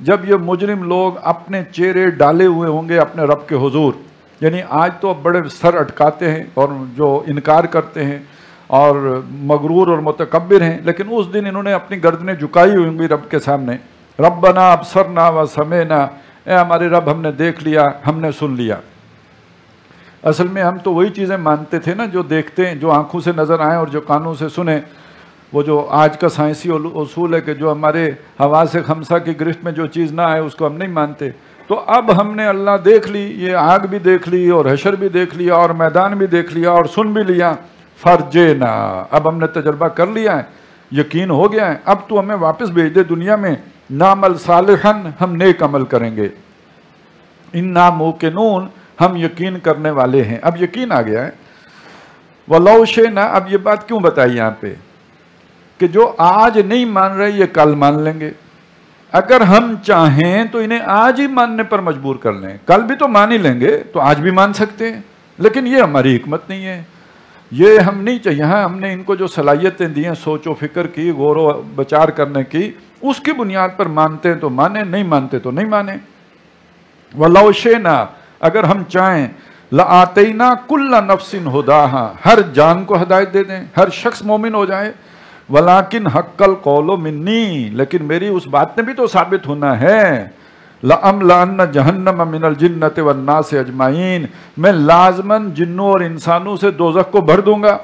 جب یہ مجرم لوگ اپنے چہرے ڈالے ہوئے ہوں گے اپنے رب کے حضور، یعنی آج تو بڑے سر اٹکاتے ہیں اور جو انکار کرتے ہیں اور مغرور اور متکبر ہیں، لیکن اس دن انہوں نے اپنی گردنیں جھکائی ہوئی ہوں گی رب کے سامنے، ربنا ابصرنا وسمعنا، اے ہمارے رب ہم نے دیکھ لیا، ہم نے سن لیا۔ اصل میں ہم تو وہی چیزیں مانتے تھے نا جو دیکھتے ہیں، جو آنکھوں سے نظر آئیں اور جو کانوں سے سنیں۔ وہ جو آج کا سائنسی اصول ہے کہ جو ہمارے حواس خمسہ کی گرفت میں جو چیز نہ آئے اس کو ہم نہیں مانتے، تو اب ہم نے اللہ دیکھ لی، یہ آگ بھی دیکھ لی اور حشر بھی دیکھ لیا اور میدان بھی دیکھ لیا اور سن بھی لیا، فرجینا، اب ہم نے تجربہ کر لیا ہے، یقین ہو گیا ہے، اب تو ہمیں واپس بھیج دے دنیا میں، نعمل صالحاً، ہم نیک عمل کریں گے، انا موقنون، ہم یقین کرنے والے ہیں۔ اب یقین آ گیا ہے۔ وَلَوْ شِئْنَا، اب یہ بات کیوں بتائی یہاں پہ کہ جو آج نہیں مان رہے یہ کل مان لیں گے، اگر ہم چاہیں تو انہیں آج ہی ماننے پر مجبور کر لیں، کل بھی تو مان ہی لیں گے تو آج بھی مان سکتے ہیں، لیکن یہ ہماری حکمت نہیں ہے، یہ ہم نہیں چاہیے۔ ہاں ہم نے ان کو جو صلاحیتیں دی ہیں سوچ و فکر کی، غور و بچار کرنے کی، اس کی بنیاد پر مانتے ہیں تو مانیں، نہیں مانتے تو نہیں مانیں۔ وَلَوْ شِئْنَا، اگر ہم چاہیں، لَآتَيْنَا كُلَّ نَفْسٍ هُدَاهَا، ہر جان کو ہدایت دے دیں، ہر شخص مومن ہو جائے، وَلَٰكِنْ حَقَّ الْقَوْلُ مِنِّي، لیکن میری اس بات نے بھی تو ثابت ہونا ہے، لَأَمْلَأَنَّ جَهَنَّمَ مِنَ الْجِنَّةِ وَالنَّاسِ أَجْمَعِينَ، میں لازماً جنوں اور انسانوں سے دوزخ کو بھر دوں گا۔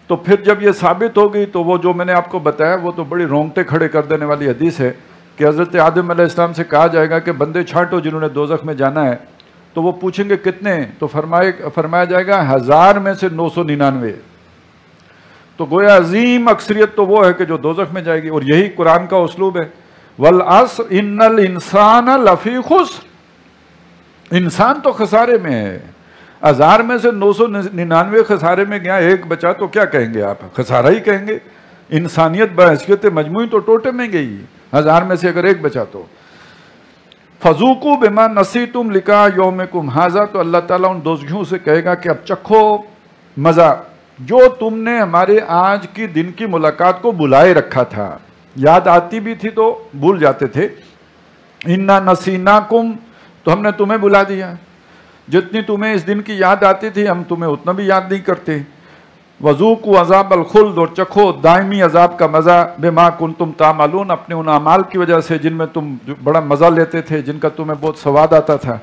تو پھر جب یہ ثابت ہوگی تو وہ جو میں نے آپ کو بتایا وہ تو بڑی رونگٹے کھڑے کر دینے والی حدیث ہے کہ حضرت آدم علیہ السلام سے کہا جائے گا کہ بندے چھانٹو جنہوں نے دوزخ میں جانا ہے، تو وہ پوچھیں گے کتنے، تو فرمایا جائے گا 1000 میں سے 999۔ تو گویا عظیم اکثریت تو وہ ہے کہ جو دوزخ میں جائے گی، اور یہی قرآن کا اسلوب ہے، وَالْعَصْرِ إِنَّ الْإِنسَانَ لَفِي خُسْرٍ، انسان تو خسارے میں ہے۔ 1000 میں سے 999 خسارے میں گیا، ایک بچا تو کیا کہیں گے آپ؟ خسارہ ہی کہیں گے۔ انسانیت بحیثیت مجموعی تو ٹوٹے میں گئی، 1000 میں سے اگر ایک بچا تو۔ فَذُوقُوا بِمَا نَسِيتُمْ لِقَاءَ يَوْمِكُمْ هَٰذَا، تو اللہ تعالیٰ ان دوزخیوں سے کہے گا کہ اب چکھو مزہ، جو تم نے ہمارے آج کی دن کی ملاقات کو بلائے رکھا تھا، یاد آتی بھی تھی تو بھول جاتے تھے، اِنَّا نَسِينَاكُمْ، تو ہم نے تمہیں بلا دیا، جتنی تمہیں اس دن کی یاد آتی تھی ہم تمہیں اتنا بھی یاد نہیں کرتے۔ وَذُوقُوا عَذَابَ الْخُلْدِ، اور چکھو دائمی عذاب کا مزہ، بِمَا كُنْتُمْ تَعْمَلُونَ، اپنے ان اعمال کی وجہ سے جن میں تم بڑا مزہ لیتے تھے، جن کا تمہیں بہت سواد آتا تھا۔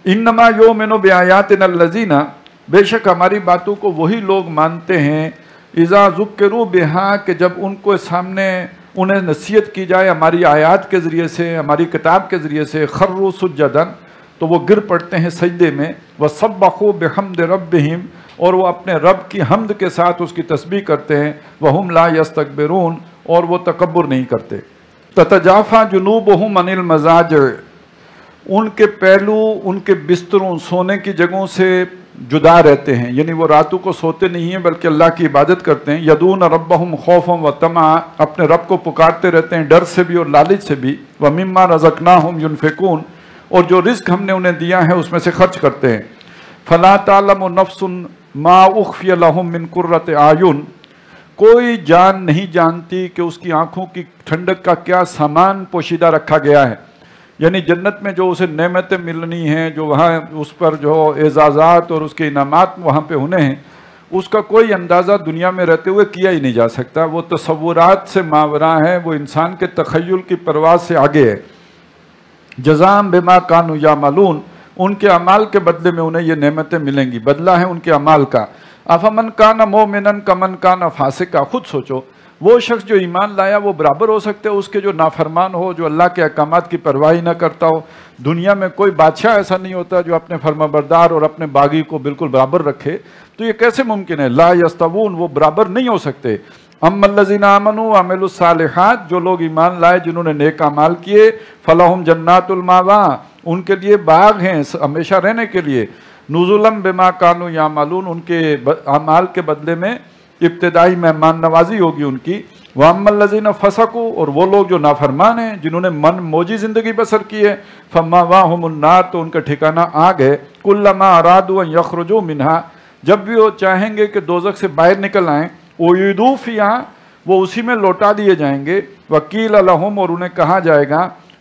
اِنَّمَا يُؤْمِنُ بِآيَاتِنَا الَّذِينَ، بے شک ہماری باتوں کو وہی لوگ مانتے ہیں، اِذَا ذُكِّرُوا بِهَا، کہ جب ان کو سامنے انہیں نصیحت کی جائے ہماری آیات کے ذریعے سے، ہماری کتاب کے ذریعے سے، خروا سجدا، تو وہ گر پڑتے ہیں سجدے میں، وَسَبَّحُوا بِحَمْدِ رَبِّهِمْ، اور وہ اپنے رب کی حمد کے ساتھ اس کی تسبیح کرتے ہیں، وَهُمْ لَا يَسْتَكْبِرُونَ، اور وہ تکبر نہیں کرتے۔ تَتَجَافَىٰ جُنُوبُهُمْ عَنِ الْمَضَاجِعِ، ان کے پہلو ان کے بستروں، سونے کی جگہوں سے جدا رہتے ہیں، یعنی وہ راتوں کو سوتے نہیں ہیں بلکہ اللہ کی عبادت کرتے ہیں، یدعون ربهم خوفا وطمعا، اپنے رب کو پکارتے رہتے ہیں ڈر سے بھی اور لالچ سے بھی، ومما رزقناهم ينفقون، اور جو رزق ہم نے انہیں دیا ہے اس میں سے خرچ کرتے ہیں۔ فلا تعلم نفس ما اخفی لهم من قرۃ اعین، کوئی جان نہیں جانتی کہ اس کی آنکھوں کی ٹھنڈک کا کیا سامان پوشیدہ رکھا گیا ہے، یعنی جنت میں جو اسے نعمتیں ملنی ہیں، جو وہاں اس پر جو اعزازات اور اس کے انعامات وہاں پہ ہونے ہیں، اس کا کوئی اندازہ دنیا میں رہتے ہوئے کیا ہی نہیں جا سکتا، وہ تصورات سے ماوراء ہے، وہ انسان کے تخیل کی پرواز سے آگے ہے۔ جزاء بما کانوا یعملون، ان کے اعمال کے بدلے میں انہیں یہ نعمتیں ملیں گی، بدلہ ہے ان کے اعمال کا۔ افمن کان مؤمنا کمن کان فاسقا، خود سوچو وہ شخص جو ایمان لایا وہ برابر ہو سکتے اس کے جو نافرمان ہو، جو اللہ کے احکامات کی پرواہی نہ کرتا ہو۔ دنیا میں کوئی بادشاہ ایسا نہیں ہوتا جو اپنے فرمانبردار اور اپنے باغی کو بالکل برابر رکھے، تو یہ کیسے ممکن ہے؟ لا یستوون، وہ برابر نہیں ہو سکتے۔ اما الذین آمنوا وعملوا الصالحات، جو لوگ ایمان لائے جنہوں نے نیک اعمال کیے، فلہم جنات المأویٰ، ان کے لیے باغ ہیں ہمیشہ رہنے کے لیے، نزلا بما کانوا یعملون، ان کے اعمال کے بدلے میں ابتدائی مہمان نوازی ہوگی ان کی۔ وَأَمَّا الَّذِينَ فَسَقُوا، اور وہ لوگ جو نافرمان ہیں جنہوں نے من موجی زندگی بسر کی ہے، فَمَأْوَاهُمُ النَّارُ، تو ان کا ٹھکانہ آگ ہے، كُلَّمَا أَرَادُوا أَن يَخْرُجُوا مِنْهَا، جب بھی وہ چاہیں گے کہ دوزخ سے باہر نکل آئیں، أُعِيدُوا فِيهَا، وہ اسی میں لوٹا دیے جائیں گے، وَقِيلَ لَهُمْ، اور انہیں کہا جائے گا،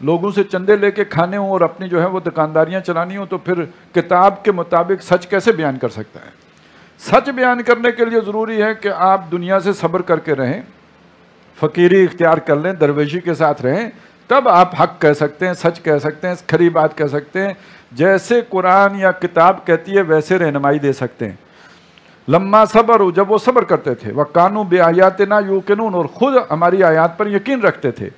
لوگوں سے چندے لے کے کھانے ہوں اور اپنی جو ہے وہ دکانداریاں چلانی ہوں، تو پھر کتاب کے مطابق سچ کیسے بیان کر سکتا ہے؟ سچ بیان کرنے کے لیے ضروری ہے کہ آپ دنیا سے صبر کر کے رہیں، فقیری اختیار کر لیں، درویشی کے ساتھ رہیں، تب آپ حق کہہ سکتے ہیں، سچ کہہ سکتے ہیں، کھری بات کہہ سکتے ہیں، جیسے قرآن یا کتاب کہتی ہے ویسے رہنمائی دے سکتے ہیں۔ لما صبر، جب وہ صبر کرتے تھے، وَقَانُوا بِآيَاتِنَا يُوقِنُونَ، اور خود ہماری آیات پر یقین رکھتے تھے۔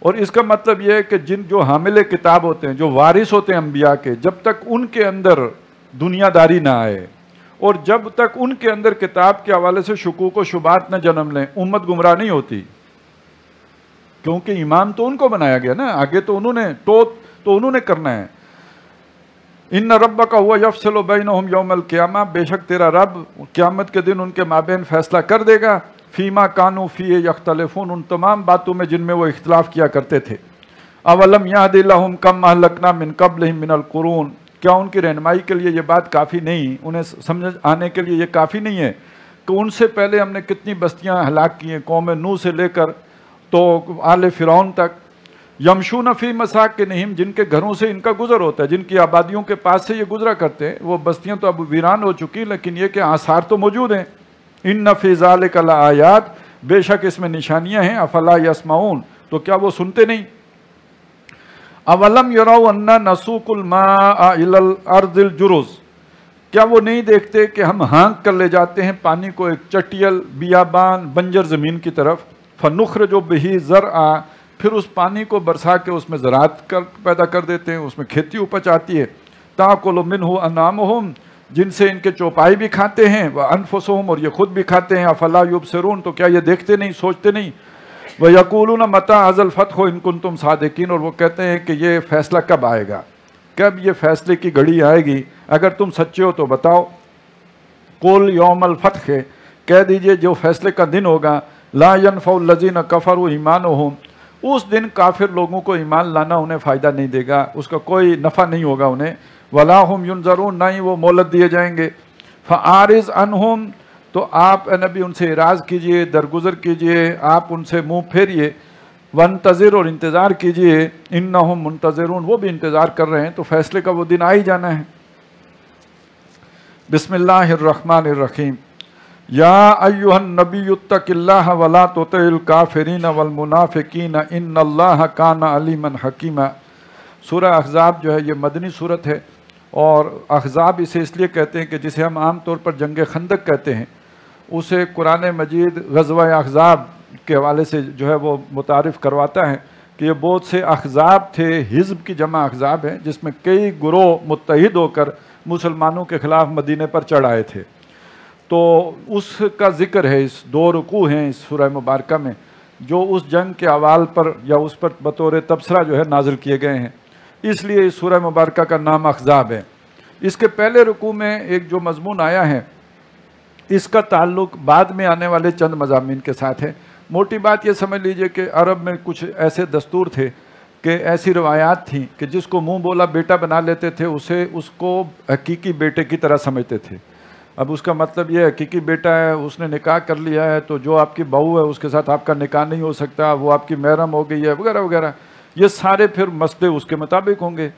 اور اس کا مطلب یہ ہے کہ جو حامل کتاب ہوتے ہیں، جو وارث ہوتے ہیں انبیاء کے، جب تک ان کے اندر دنیا داری نہ آئے اور جب تک ان کے اندر کتاب کے حوالے سے شکوک و شبہات نہ جنم لیں، امت گمراہ نہیں ہوتی، کیونکہ امام تو ان کو بنایا گیا نا، آگے تو انہوں نے کرنا ہے۔ ان ربک هو یفصل بینہم یوم القیامہ، بے شک تیرا رب قیامت کے دن ان کے مابین فیصلہ کر دے گا، فیما کانوا فیہ یختلفون، ان تمام باتوں میں جن میں وہ اختلاف کیا کرتے تھے۔ اولم یہد لہم کم اہلکنا من قبلہم من القرون، کیا ان کی رہنمائی کے لیے یہ بات کافی نہیں، انہیں سمجھ آنے کے لیے یہ کافی نہیں ہے کہ ان سے پہلے ہم نے کتنی بستیاں ہلاک کی ہیں، قوم نوح سے لے کر تو آل فرعون تک، یمشون فی مساکنہم، جن کے گھروں سے ان کا گزر ہوتا ہے، جن کی آبادیوں کے پاس سے یہ گزرا کرتے ہیں، وہ بستیاں تو اب ویران ہو چکی، لیکن یہ کہ آثار تو موجود ہیں۔ ان فی ذلک لآیات، بے شک اس میں نشانیاں ہیں، افلا یسمعون، تو کیا وہ سنتے نہیں؟ اولم یروا انا نسوق الماء الی الارض الجرز، کیا وہ نہیں دیکھتے کہ ہم ہانک کر لے جاتے ہیں پانی کو ایک چٹیل بیابان بنجر زمین کی طرف، فنخرج بہ زرعا، پھر اس پانی کو برسا کے اس میں زراعت پیدا کر دیتے ہیں، اس میں کھیتی اپج آتی ہے، تاکل منہ انعامہم، جن سے ان کے چوپائی بھی کھاتے ہیں، وانفسہم، اور یہ خود بھی کھاتے ہیں، افلا یبصرون، تو کیا یہ دیکھتے نہیں، سوچتے نہیں؟ وَيَقُولُونَ مَتَىٰ هَٰذَا الْفَتْحُ إِن كُنتُمْ صَادِقِينَ، اور وہ کہتے ہیں کہ یہ فیصلہ کب آئے گا، کب یہ فیصلے کی گھڑی آئے گی، اگر تم سچے ہو تو بتاؤ۔ قُلْ يَوْمَ الْفَتْحِ، کہہ دیجئے جو فیصلے کا دن ہوگا، لَا يَنْفَعُ الَّذِينَ كَفَرُوا إِيمَانُهُمْ، اس دن کافر لوگوں کو ایمان لانا انہیں فائدہ نہیں دے گا، اس کا کوئی نفع نہیں ہوگا انہیں، وَلَا هُمْ يُنظَرُونَ، نہ ہی وہ مہلت دیے جائیں گے۔ فَأَعْرِضْ عَنْهُمْ، تو آپ اے نبی ان سے اعراض کیجئے، درگزر کیجئے، آپ ان سے منہ پھیریے، وانتظر، اور انتظار کیجئے، انہم منتظرون، وہ بھی انتظار کر رہے ہیں، تو فیصلے کا وہ دن آ ہی جانا ہے۔ بسم اللہ الرحمن الرحیم، یا ایہا النبی اتق اللہ ولا تطع الکافرین والمنافقین ان اللہ کان علیما حکیما۔ سورہ احزاب جو ہے یہ مدنی صورت ہے، اور احزاب اسے اس لیے کہتے ہیں کہ جسے ہم عام طور پر جنگ خندق کہتے ہیں، اسے قرآن مجید غزوہ احزاب کے حوالے سے جو ہے وہ متعارف کرواتا ہے کہ یہ بہت سے احزاب تھے، حزب کی جمع احزاب ہے، جس میں کئی گروہ متحد ہو کر مسلمانوں کے خلاف مدینے پر چڑھ آئے تھے۔ تو اس کا ذکر ہے، اس 2 رکوع ہیں اس سورہ مبارکہ میں جو اس جنگ کے احوال پر یا اس پر بطور تبصرہ جو ہے نازل کیے گئے ہیں، اس لیے اس سورہ مبارکہ کا نام احزاب ہے۔ اس کے پہلے رکوع میں ایک جو مضمون آیا ہے، اس کا تعلق بعد میں آنے والے چند مضامین کے ساتھ ہے۔ موٹی بات یہ سمجھ لیجئے کہ عرب میں کچھ ایسے دستور تھے کہ ایسی روایات تھیں کہ جس کو منہ بولا بیٹا بنا لیتے تھے، اس کو حقیقی بیٹے کی طرح سمجھتے تھے۔ اب اس کا مطلب یہ حقیقی بیٹا ہے، اس نے نکاح کر لیا ہے، تو جو آپ کی بہو ہے اس کے ساتھ آپ کا نکاح نہیں ہو سکتا، وہ آپ کی محرم ہو گئی ہے، وغیرہ وغیرہ، یہ سارے پھر مسئلے اس کے مطابق ہوں گے،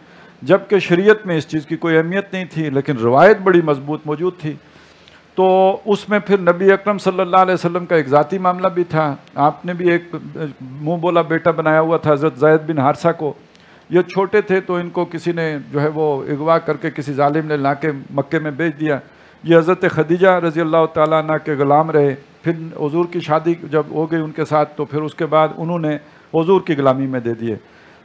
جبکہ شریعت میں اس چیز کی کوئی اہمیت نہیں تھی، لیکن روایت بڑی مضبوط موجود تھی۔ تو اس میں پھر نبی اکرم صلی اللہ علیہ وسلم کا ایک ذاتی معاملہ بھی تھا، آپ نے بھی ایک منہ بولا بیٹا بنایا ہوا تھا حضرت زید بن حارثہ کو۔ یہ چھوٹے تھے تو ان کو کسی نے جو ہے وہ اغوا کر کے کسی ظالم نے لا کے مکے میں بیچ دیا۔ یہ حضرت خدیجہ رضی اللہ تعالیٰ عنہ کے غلام رہے، پھر حضور کی شادی جب ہو گئی ان کے ساتھ تو پھر اس کے بعد انہوں نے حضور کی غلامی میں دے دیے۔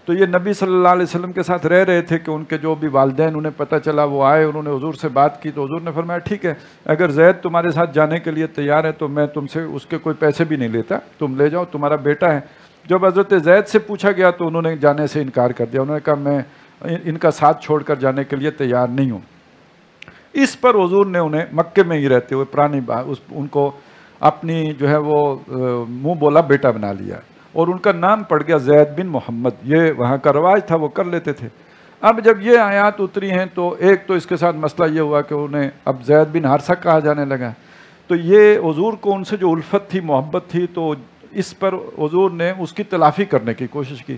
تو یہ نبی صلی اللہ علیہ وسلم کے ساتھ رہ رہے تھے کہ ان کے جو بھی والدین انہیں پتہ چلا، وہ آئے، انہوں نے حضور سے بات کی، تو حضور نے فرمایا ٹھیک ہے، اگر زید تمہارے ساتھ جانے کے لیے تیار ہے تو میں تم سے اس کے کوئی پیسے بھی نہیں لیتا، تم لے جاؤ، تمہارا بیٹا ہے۔ جب حضرت زید سے پوچھا گیا تو انہوں نے جانے سے انکار کر دیا، انہوں نے کہا میں ان کا ساتھ چھوڑ کر جانے کے لیے تیار نہیں ہوں۔ اس پر حضور نے انہیں مکے میں ہی رہتے ہوئے پرانی ان کو اپنی جو ہے وہ منہ بولا بیٹا بنا لیا، اور ان کا نام پڑ گیا زید بن محمد۔ یہ وہاں کا رواج تھا، وہ کر لیتے تھے۔ اب جب یہ آیات اتری ہیں تو ایک تو اس کے ساتھ مسئلہ یہ ہوا کہ انہیں اب زید بن حارثہ کہا جانے لگا، تو یہ حضور کو ان سے جو الفت تھی، محبت تھی، تو اس پر حضور نے اس کی تلافی کرنے کی کوشش کی۔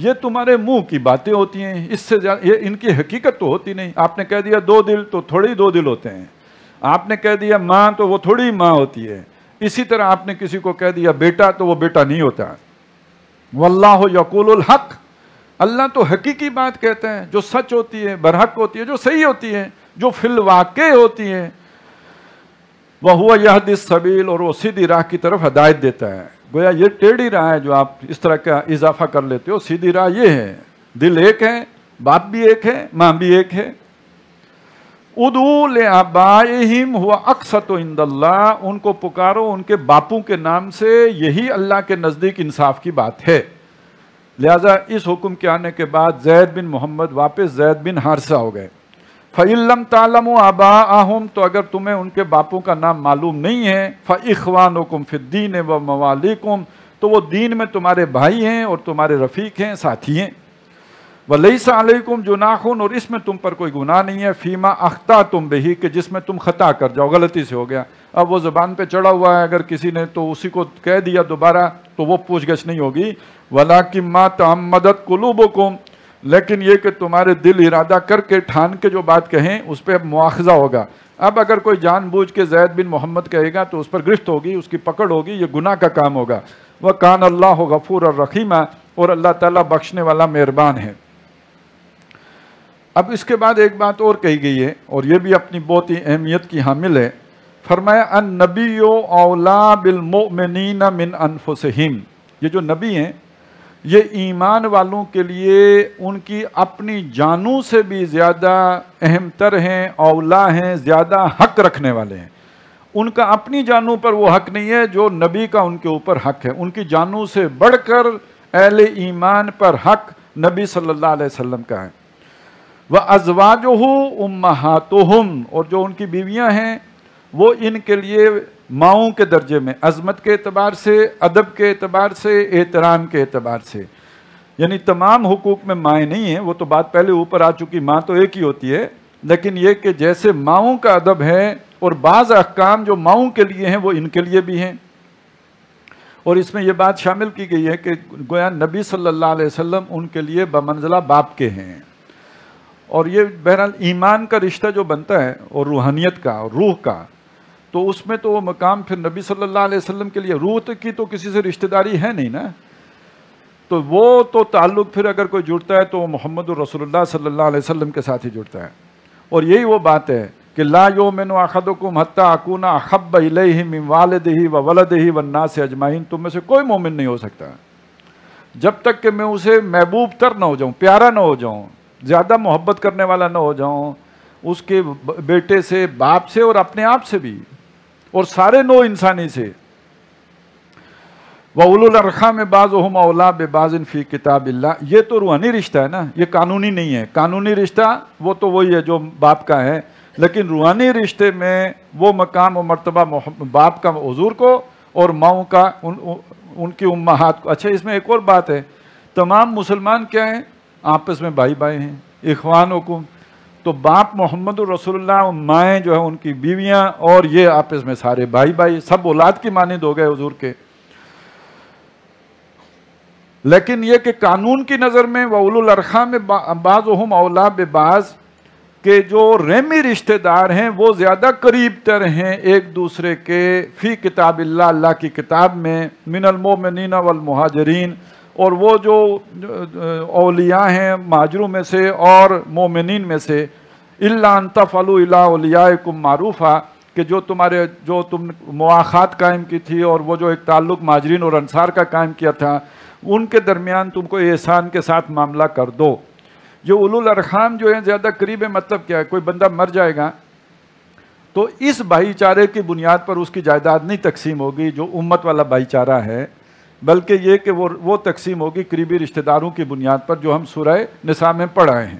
یہ تمہارے منہ کی باتیں ہوتی ہیں، اس سے زیادہ یہ ان کی حقیقت تو ہوتی نہیں۔ آپ نے کہہ دیا 2 دل تو تھوڑی 2 دل ہوتے ہیں، آپ نے کہہ دیا ماں تو وہ تھوڑی ماں ہوتی ہے، اسی طرح آپ نے کسی کو کہہ دیا بیٹا تو وہ بیٹا نہیں ہوتا۔ واللہ یقول الحق، اللہ تو حقیقی بات کہتے ہیں، جو سچ ہوتی ہے، برحق ہوتی ہے، جو صحیح ہوتی ہے، جو فی الواقع ہوتی ہے۔ وَهُوَ يَهْدِي السَّبِيلَ، اور وہ سیدھی راہ کی طرف ہدایت دیتا ہے۔ گویا یہ ٹیڑھی راہ ہے جو آپ اس طرح کا اضافہ کر لیتے ہو، سیدھی راہ یہ ہے، دل ایک ہے، باپ بھی ایک ہے، ماں بھی ایک ہے۔ ادعوا لآبائہم هو اقسط عند اللہ، ان کو پکارو ان کے باپوں کے نام سے، یہی اللہ کے نزدیک انصاف کی بات ہے۔ لہذا اس حکم کے آنے کے بعد زید بن محمد واپس زید بن حارثہ ہو گئے۔ فَإِن لَمْ تَعْلَمُوا آبَاءَهُمْ، تو اگر تمہیں ان کے باپوں کا نام معلوم نہیں ہے، فَإِخْوَانُكُمْ فِي الدِّينِ وَمَوَالِيكُمْ، تو وہ دین میں تمہارے بھائی ہیں اور تمہارے رفیق ہیں، ساتھی ہیں۔ وَلَيْسَ عَلَيْكُمْ جُنَاحٌ، اور اس میں تم پر کوئی گناہ نہیں ہے، فِيمَا أَخْطَأْتُمْ بِهِ، کہ جس میں تم خطا کر جاؤ، غلطی سے ہو گیا۔ اب وہ زبان پہ چڑھا ہوا ہے، اگر کسی نے تو اسی کو کہہ دیا دوبارہ تو وہ پوچھ گچھ نہیں ہوگی۔ وَلَكِن مَا تَعَمَّدَتْ قُلُوبُكُمْ، لیکن یہ کہ تمہارے دل ارادہ کر کے ٹھان کے جو بات کہیں اس پہ اب مواخذہ ہوگا۔ اب اگر کوئی جان بوجھ کے زید بن محمد کہے گا تو اس پر گرفت ہوگی، اس کی پکڑ ہوگی، یہ گناہ کا کام ہوگا۔ وَكَانَ اللَّهُ غَفُورًا رَحِيمًا، اور اللہ تعالیٰ بخشنے والا مہربان ہے۔ اب اس کے بعد ایک بات اور کہی گئی ہے، اور یہ بھی اپنی بہت ہی اہمیت کی حامل ہے۔ فرمایا النبی اولا بالمؤمنین من انفسہم، یہ جو نبی ہیں یہ ایمان والوں کے لیے ان کی اپنی جانوں سے بھی زیادہ اہم تر ہیں، اولا ہیں، زیادہ حق رکھنے والے ہیں۔ ان کا اپنی جانوں پر وہ حق نہیں ہے جو نبی کا ان کے اوپر حق ہے، ان کی جانوں سے بڑھ کر اہل ایمان پر حق نبی صلی اللہ علیہ وسلم کا ہے۔ وَأَزْوَاجُهُ أُمَّهَاتُهُمْ، اور جو ان کی بیویاں ہیں وہ ان کے لیے ماؤں کے درجے میں، عظمت کے اعتبار سے، ادب کے اعتبار سے، احترام کے اعتبار سے، یعنی تمام حقوق میں مائیں نہیں ہیں، وہ تو بات پہلے اوپر آ چکی، ماں تو ایک ہی ہوتی ہے، لیکن یہ کہ جیسے ماؤں کا ادب ہے اور بعض احکام جو ماؤں کے لیے ہیں وہ ان کے لیے بھی ہیں۔ اور اس میں یہ بات شامل کی گئی ہے کہ گویا نبی صلی اللہ علیہ وسلم ان کے لیے بمنزلہ باپ کے ہیں۔ اور یہ بہرحال ایمان کا رشتہ جو بنتا ہے اور روحانیت کا اور روح کا، تو اس میں تو وہ مقام پھر نبی صلی اللہ علیہ وسلم کے لیے، روح کی تو کسی سے رشتہ داری ہے نہیں نا، تو وہ تو تعلق پھر اگر کوئی جڑتا ہے تو وہ محمد الرسول اللہ صلی اللہ علیہ وسلم کے ساتھ ہی جڑتا ہے۔ اور یہی وہ بات ہے کہ لا یؤمن احدکم حتی اکون احب الیہ من والدہ وولدہ والناس اجمعین، تم میں سے کوئی مومن نہیں ہو سکتا جب تک کہ میں اسے محبوب تر نہ ہو جاؤں، پیارا نہ ہو جاؤں، زیادہ محبت کرنے والا نہ ہو جاؤں، اس کے بیٹے سے، باپ سے، اور اپنے آپ سے بھی، اور سارے نو انسانی سے۔ وَأُولُو الْأَرْحَامِ بَعْضُهُمْ أَوْلَىٰ بِبَعْضٍ فِي کتاب اللہ، یہ تو روحانی رشتہ ہے نا، یہ قانونی نہیں ہے۔ قانونی رشتہ وہ تو وہی ہے جو باپ کا ہے، لیکن روحانی رشتے میں وہ مقام و مرتبہ باپ کا حضور کو اور ماؤں کا ان کی امہات کو۔ اچھا اس میں ایک اور بات ہے، تمام مسلمان کیا ہیں؟ آپس میں بھائی بھائی ہیں، اخوانکم، تو باپ محمد الرسول اللہ، مائیں جو ہیں ان کی بیویاں، اور یہ آپس میں سارے بھائی بھائی، سب اولاد کی مانند ہو گئے حضور کے۔ لیکن یہ کہ قانون کی نظر میں وَأُولُو الْأَرْحَامِ بَعْضُهُمْ أَوْلَىٰ بِبَعْضٍ، کہ جو رحمی رشتہ دار ہیں وہ زیادہ قریب تر ہیں ایک دوسرے کے، فی کتاب اللہ، اللہ کی کتاب میں، من المؤمنین والمہاجرین، اور وہ جو اولیاء ہیں مہاجروں میں سے اور مومنین میں سے، الا ان تفعلوا الی اولیاءکم معروفا، کہ جو تم مواخات قائم کی تھی اور وہ جو ایک تعلق مہاجرین اور انصار کا قائم کیا تھا، ان کے درمیان تم کو احسان کے ساتھ معاملہ کر دو۔ یہ اولو الارحام جو ہیں زیادہ قریب ہے، مطلب کیا ہے؟ کوئی بندہ مر جائے گا تو اس بھائی چارے کی بنیاد پر اس کی جائیداد نہیں تقسیم ہوگی جو امت والا بھائی چارہ ہے، بلکہ یہ کہ وہ تقسیم ہوگی قریبی رشتہ داروں کی بنیاد پر، جو ہم سورہ نساء میں پڑھ آئے ہیں۔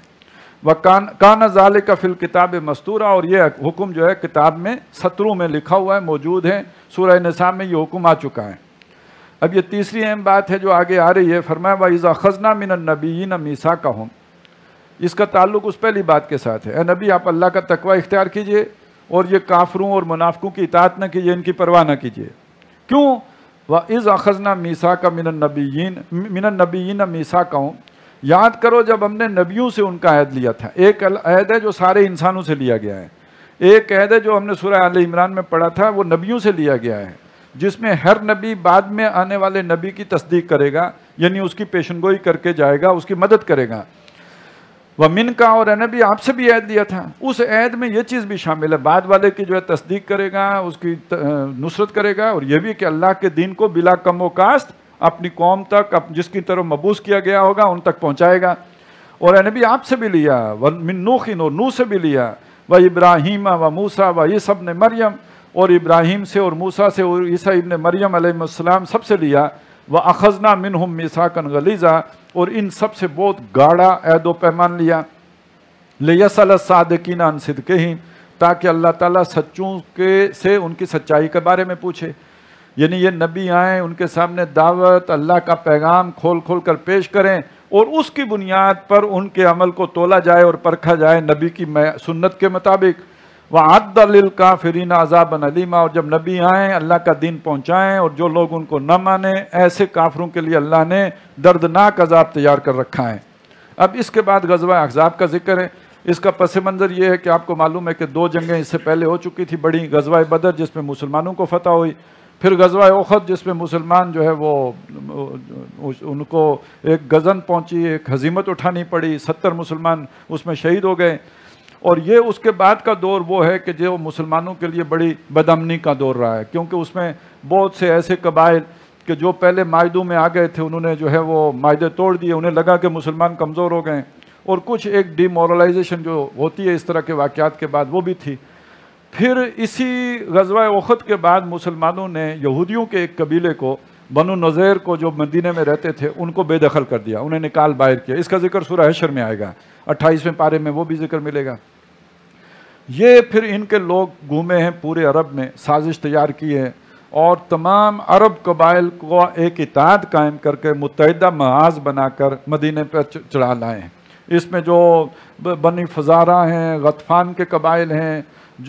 وَكَانَ ذَلِكَ فِي الْكِتَابِ مَسْطُورًا، اور یہ حکم جو ہے کتاب میں سطروں میں لکھا ہوا ہے، موجود ہے، سورہ نساء میں یہ حکم آ چکا ہے۔ اب یہ تیسری اہم بات ہے جو آگے آ رہی ہے، فرمایا وَإِذَا أَخَذْنَا مِنَ النَّبِيِّينَ مِيثَاقَهُمْ، اس کا تعلق اس پہلی بات کے ساتھ ہے، اے نبی آپ اللہ کا تقوی اختیار کیجئے اور یہ کافروں اور منافقوں کی اطاعت نہ کیجئے، ان کی پرواہ نہ کیجئے۔ کیوں؟ وَإِذْ أَخَذْنَا مِيثَاقَ مِنَ النَّبِيِّينَ مِيثَاقَهُمْ، یاد کرو جب ہم نے نبیوں سے ان کا عہد لیا تھا. ایک عہد ہے جو سارے انسانوں سے لیا گیا ہے, ایک عہد ہے جو ہم نے سورہ آل عمران میں پڑھا تھا وہ نبیوں سے لیا گیا ہے, جس میں ہر نبی بعد میں آنے والے نبی کی تصدیق کرے گا, یعنی اس کی پیشن گوئی کر کے جائے گا, اس کی مدد کرے گا. وَمِن کا اور نبی آپ سے بھی عہد لیا تھا, اس عہد میں یہ چیز بھی شامل ہے, بعد والے کی جو ہے تصدیق کرے گا, اس کی نصرت کرے گا, اور یہ بھی کہ اللہ کے دین کو بلا کم و کاست اپنی قوم تک جس کی طرف مبعوث کیا گیا ہوگا ان تک پہنچائے گا. اور اے نبی آپ سے بھی لیا, وَمِن نوح اور نوح سے بھی لیا, وَإِبْرَاهِيمَ وَمُوسَى وَعِيسَى ابْنَ مریم, اور ابراہیم سے اور موسیٰ سے اور عیسیٰ ابن مریم علیہ السلام سب سے لیا. وَأَخَذْنَا مِنْهُمْ مِيثَاقًا غَلِيظًا, اور ان سب سے بہت گاڑا عہد و پیمان لیا. لِيَسْأَلَ الصَّادِقِينَ عَنْ صِدْقِهِمْ, تاکہ اللہ تعالیٰ سچوں سے ان کی سچائی کے بارے میں پوچھے. یعنی یہ نبی آئیں, ان کے سامنے دعوت اللہ کا پیغام کھول کھول کر پیش کریں, اور اس کی بنیاد پر ان کے عمل کو تولا جائے اور پرکھا جائے نبی کی سنت کے مطابق. وَعَدَّ لِلْكَافِرِينَ عَذَابًا أَلِيمًا, اور جب نبی آئیں اللہ کا دین پہنچائیں, اور جو لوگ ان کو نہ مانیں ایسے کافروں کے لیے اللہ نے دردناک عذاب تیار کر رکھا ہے. اب اس کے بعد غزوہ احزاب کا ذکر ہے. اس کا پس منظر یہ ہے کہ آپ کو معلوم ہے کہ 2 جنگیں اس سے پہلے ہو چکی تھی بڑی. غزوہ بدر جس میں مسلمانوں کو فتح ہوئی, پھر غزوہ احد جس میں مسلمان جو ہے وہ ان کو ایک غزن پہنچی, ایک ہزیمت اٹھانی پڑی, 70 مسلمان اس میں شہید ہو گئے. اور یہ اس کے بعد کا دور وہ ہے کہ جو مسلمانوں کے لیے بڑی بدامنی کا دور رہا ہے, کیونکہ اس میں بہت سے ایسے قبائل کہ جو پہلے معاہدوں میں آ گئے تھے انہوں نے جو ہے وہ معاہدے توڑ دیے, انہیں لگا کہ مسلمان کمزور ہو گئے, اور کچھ ایک ڈی مورلائزیشن جو ہوتی ہے اس طرح کے واقعات کے بعد وہ بھی تھی. پھر اسی غزوہ احد کے بعد مسلمانوں نے یہودیوں کے ایک قبیلے کو, بنو نذیر کو, جو مدینے میں رہتے تھے, ان کو بے دخل کر دیا, انہیں نکال باہر کیا. اس کا ذکر سورہ حشر میں آئے گا, 28ویں پارے میں وہ بھی ذکر ملے گا. یہ پھر ان کے لوگ گھومے ہیں پورے عرب میں, سازش تیار کی ہے, اور تمام عرب قبائل کو ایک اتحاد قائم کر کے متحدہ محاذ بنا کر مدینے پر چڑھا لائے ہیں. اس میں جو بنی فزارہ ہیں, غطفان کے قبائل ہیں,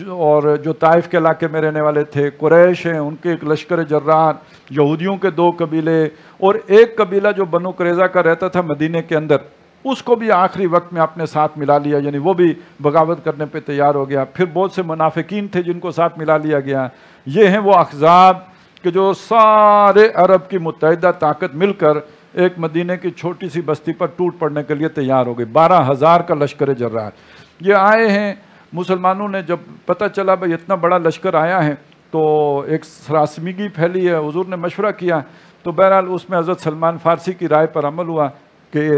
اور جو طائف کے علاقے میں رہنے والے تھے, قریش ہیں, ان کے ایک لشکر جرار, یہودیوں کے 2 قبیلے, اور ایک قبیلہ جو بنو قریظہ کا رہتا تھا مدینے کے اندر, اس کو بھی آخری وقت میں اپنے ساتھ ملا لیا, یعنی وہ بھی بغاوت کرنے پہ تیار ہو گیا. پھر بہت سے منافقین تھے جن کو ساتھ ملا لیا گیا. یہ ہیں وہ احزاب کہ جو سارے عرب کی متحدہ طاقت مل کر ایک مدینے کی چھوٹی سی بستی پر ٹوٹ پڑنے کے لیے تیار ہو گئی. 12,000 کا لشکر جرار یہ آئے ہیں. مسلمانوں نے جب پتہ چلا بھائی اتنا بڑا لشکر آیا ہے تو ایک سراسمیگی پھیلی ہے, حضور نے مشورہ کیا, تو بہرحال اس میں حضرت سلمان فارسی کی رائے پر عمل ہوا کہ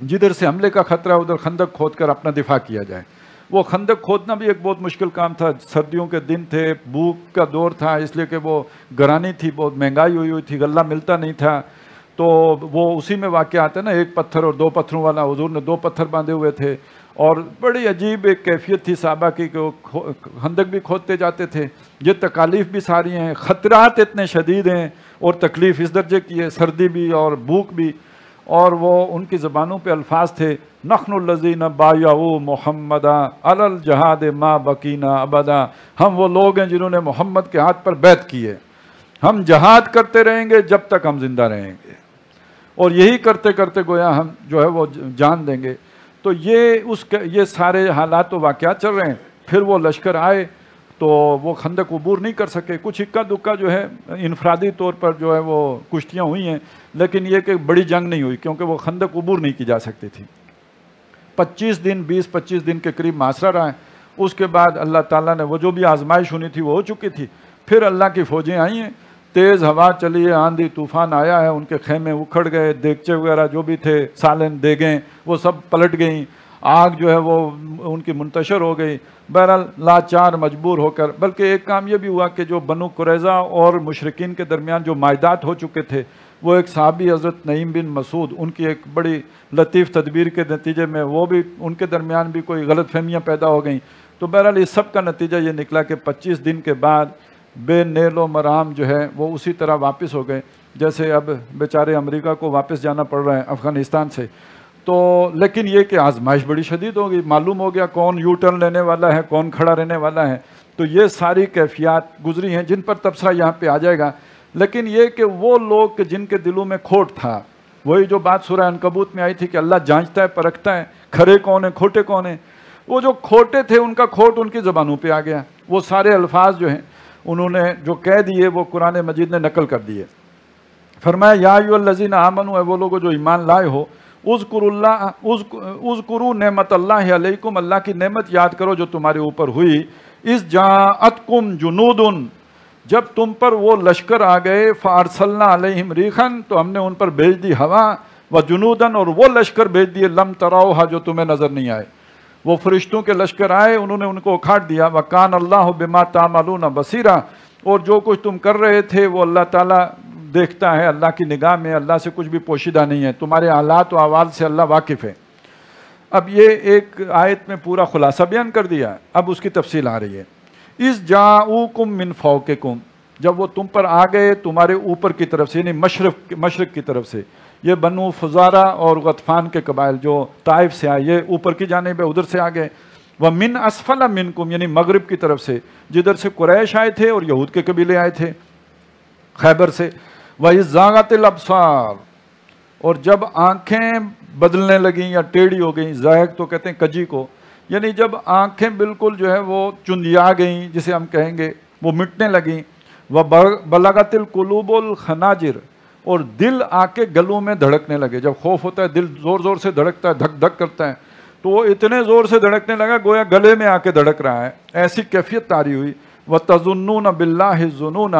جدھر سے حملے کا خطرہ ہے ادھر خندق کھود کر اپنا دفاع کیا جائے. وہ خندق کھودنا بھی ایک بہت مشکل کام تھا, سردیوں کے دن تھے, بھوک کا دور تھا, اس لیے کہ وہ گرانی تھی, بہت مہنگائی ہوئی تھی, غلہ ملتا نہیں تھا. تو وہ اسی میں واقعہ آتا ہے نا, 1 پتھر اور 2 پتھروں والا. حضور نے 2 پتھر باندھے ہوئے تھے, اور بڑی عجیب ایک کیفیت تھی صحابہ کی کہ وہ خندق بھی کھودتے جاتے تھے. یہ تکالیف بھی ساری ہیں, خطرات اتنے شدید ہیں, اور تکلیف اس درجے کی ہے, سردی بھی اور بھوک بھی. اور وہ ان کی زبانوں پہ الفاظ تھے, نحن الذین بایعوا محمدا علی الجہاد ما بقینا ابدا. ہم وہ لوگ ہیں جنہوں نے محمد کے ہاتھ پر بیعت کی ہے, ہم جہاد کرتے رہیں گے جب تک ہم زندہ رہیں گے, اور یہی کرتے کرتے گویا ہم جو ہے وہ جان دیں گے. تو یہ سارے حالات و واقعات چل رہے ہیں. پھر وہ لشکر آئے تو وہ خندق عبور نہیں کر سکے. کچھ اکا دکا جو ہے انفرادی طور پر جو ہے وہ کشتیاں ہوئی ہیں, لیکن یہ کہ بڑی جنگ نہیں ہوئی, کیونکہ وہ خندق عبور نہیں کی جا سکتی تھی. 20-25 دن کے قریب محاصرہ رہا ہے. اس کے بعد اللہ تعالیٰ نے وہ جو بھی آزمائش ہونی تھی وہ ہو چکی تھی. پھر اللہ کی فوجیں آئی ہیں, تیز ہوا چلی ہے, آندھی طوفان آیا ہے, ان کے خیمے اکھڑ گئے, دیگچے وغیرہ جو بھی تھے, سالن دیگیں, وہ سب پلٹ گئیں, آگ جو ہے وہ ان کی منتشر ہو گئی. بہرحال لاچار مجبور ہو کر, بلکہ ایک کام یہ بھی ہوا کہ جو بنو قریظہ اور مشرکین کے درمیان جو معاہدات ہو چکے تھے, وہ ایک صحابی حضرت نعیم بن مسعود, ان کی ایک بڑی لطیف تدبیر کے نتیجے میں وہ بھی ان کے درمیان بھی کوئی غلط فہمیاں پیدا ہو گئیں. تو بہرحال اس سب کا نتیجہ یہ نکلا کہ 25 دن کے بعد بے نیل و مرام جو ہے وہ اسی طرح واپس ہو گئے جیسے اب بیچارے امریکہ کو واپس جانا پڑ رہا ہے افغانستان سے. تو لیکن یہ کہ آزمائش بڑی شدید ہو گئی, معلوم ہو گیا کون یو ٹرن لینے والا ہے, کون کھڑا رہنے والا ہے. تو یہ ساری کیفیات گزری ہیں جن پر تبصرہ یہاں پہ آ جائے گا. لیکن یہ کہ وہ لوگ جن کے دلوں میں کھوٹ تھا, وہی جو بات سورہ عنکبوت میں آئی تھی کہ اللہ جانچتا ہے پرکھتا ہے کھرے کون ہیں کھوٹے کون ہیں. وہ جو کھوٹے تھے ان کا کھوٹ ان کی زبانوں پہ آ گیا. وہ سارے الفاظ جو ہیں انہوں نے جو کہہ دیے وہ قرآن مجید نے نقل کر دیے. فرمایا یا ایھا الذین آمنوا، اے وہ لوگ جو ایمان لائے ہو، اذکروا نعمت اللہ علیکم، اللہ کی نعمت یاد کرو جو تمہارے اوپر ہوئی. اذ جاءتکم جنود، جب تم پر وہ لشکر آ گئے، فارسلنا علیہم ریحًا، تو ہم نے ان پر بھیج دی ہوا، وجنوداً، اور وہ لشکر بھیج دیے لم تروھا، جو تمہیں نظر نہیں آئے. وہ فرشتوں کے لشکر آئے، انہوں نے ان کو اکھاڑ دیا. وکان اللہ بما تعملون بصیرا، اور جو کچھ تم کر رہے تھے وہ اللہ تعالیٰ دیکھتا ہے. اللہ کی نگاہ میں اللہ سے کچھ بھی پوشیدہ نہیں ہے، تمہارے حالات و احوال سے اللہ واقف ہے. اب یہ ایک آیت میں پورا خلاصہ بیان کر دیا. اب اس کی تفصیل آ رہی ہے. اذ جاءوکم من فوقکم، جب وہ تم پر آ گئے تمہارے اوپر کی طرف سے، یعنی مشرق کی طرف سے. یہ بنو فزارہ اور غطفان کے قبائل جو طائف سے آئے، یہ اوپر کی جانب ہے، ادھر سے آ گئے. وَمِنْ أَسْفَلَ مِنْكُمْ، یعنی مغرب کی طرف سے، جدھر سے قریش آئے تھے اور یہود کے قبیلے آئے تھے خیبر سے. وَإِذْ زَاغَتِ الْأَبْصَارُ، اور جب آنکھیں بدلنے لگیں یا ٹیڑھی ہو گئیں. زائغ تو کہتے ہیں کجی کو، یعنی جب آنکھیں بالکل جو ہے وہ چندیا گئیں، جسے ہم کہیں گے وہ مٹنے لگیں. وَبَلَغَتِ الْقُلُوبُ الْخَنَاجِرَ، اور دل آ کے گلوں میں دھڑکنے لگے. جب خوف ہوتا ہے دل زور زور سے دھڑکتا ہے، دھک دھک کرتا ہے، تو وہ اتنے زور سے دھڑکنے لگا گویا گلے میں آ کے دھڑک رہا ہے. ایسی کیفیت طاری ہوئی. وَتَظُنُّونَ بِاللَّهِ الظُّنُونَ،